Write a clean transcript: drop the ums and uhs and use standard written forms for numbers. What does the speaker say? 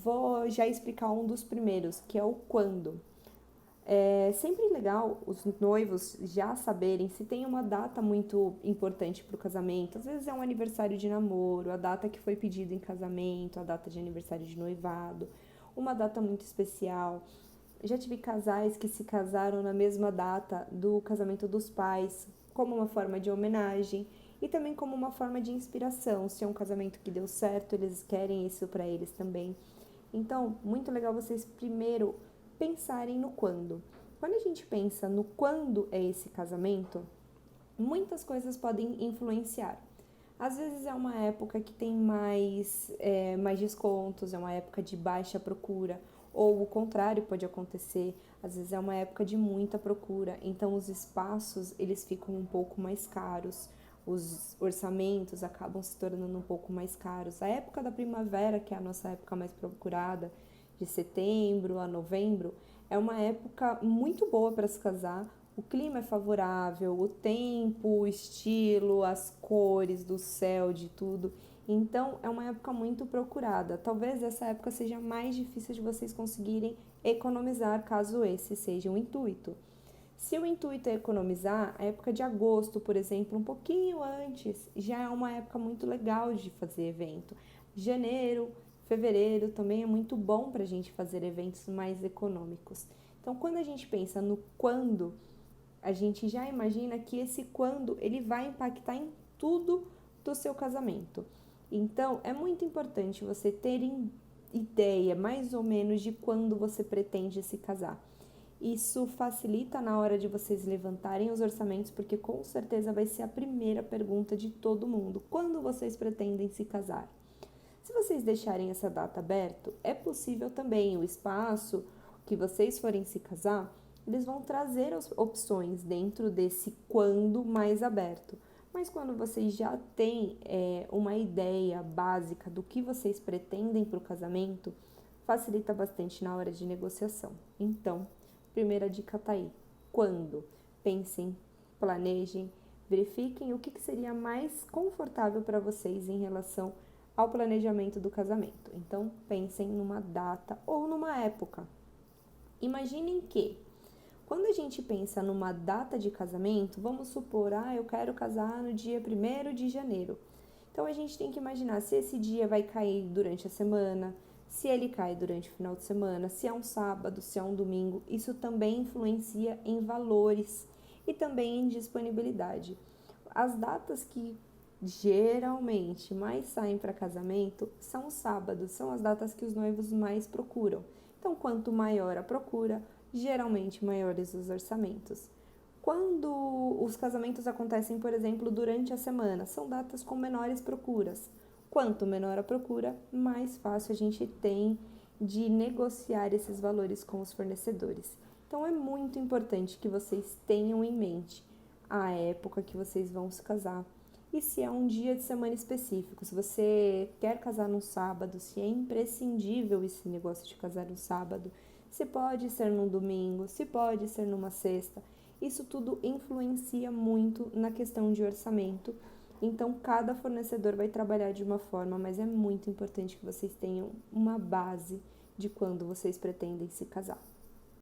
vou já explicar um dos primeiros, que é o quando. É sempre legal os noivos já saberem se tem uma data muito importante para o casamento. Às vezes é um aniversário de namoro, a data que foi pedido em casamento, a data de aniversário de noivado, uma data muito especial. Já tive casais que se casaram na mesma data do casamento dos pais, como uma forma de homenagem e também como uma forma de inspiração. Se é um casamento que deu certo, eles querem isso para eles também. Então, muito legal vocês primeiro pensarem no quando. Quando a gente pensa no quando é esse casamento, muitas coisas podem influenciar. Às vezes é uma época que tem mais descontos, é uma época de baixa procura, ou o contrário pode acontecer, às vezes é uma época de muita procura, então os espaços eles ficam um pouco mais caros, os orçamentos acabam se tornando um pouco mais caros. A época da primavera, que é a nossa época mais procurada, de setembro a novembro, é uma época muito boa para se casar. O clima é favorável, o tempo, o estilo, as cores do céu, de tudo. Então, é uma época muito procurada. Talvez essa época seja mais difícil de vocês conseguirem economizar, caso esse seja o intuito. Se o intuito é economizar, a época de agosto, por exemplo, um pouquinho antes, já é uma época muito legal de fazer evento. Janeiro, fevereiro também é muito bom para a gente fazer eventos mais econômicos. Então, quando a gente pensa no quando, a gente já imagina que esse quando ele vai impactar em tudo do seu casamento. Então, é muito importante você ter ideia mais ou menos de quando você pretende se casar. Isso facilita na hora de vocês levantarem os orçamentos, porque com certeza vai ser a primeira pergunta de todo mundo. Quando vocês pretendem se casar? Se vocês deixarem essa data aberta, é possível também o espaço que vocês forem se casar, eles vão trazer as opções dentro desse quando mais aberto. Mas quando vocês já têm uma ideia básica do que vocês pretendem para o casamento, facilita bastante na hora de negociação. Então, primeira dica tá aí. Quando? Pensem, planejem, verifiquem o que seria mais confortável para vocês em relação ao planejamento do casamento. Então, pensem numa data ou numa época. Imaginem que, quando a gente pensa numa data de casamento, vamos supor, eu quero casar no dia 1º de janeiro. Então, a gente tem que imaginar se esse dia vai cair durante a semana, se ele cai durante o final de semana, se é um sábado, se é um domingo. Isso também influencia em valores e também em disponibilidade. As datas que geralmente mais saem para casamento são os sábados, são as datas que os noivos mais procuram. Então, quanto maior a procura, geralmente maiores os orçamentos. Quando os casamentos acontecem, por exemplo, durante a semana, são datas com menores procuras. Quanto menor a procura, mais fácil a gente tem de negociar esses valores com os fornecedores. Então, é muito importante que vocês tenham em mente a época que vocês vão se casar e se é um dia de semana específico. Se você quer casar no sábado, se é imprescindível esse negócio de casar no sábado, se pode ser num domingo, se pode ser numa sexta. Isso tudo influencia muito na questão de orçamento. Então, cada fornecedor vai trabalhar de uma forma, mas é muito importante que vocês tenham uma base de quando vocês pretendem se casar.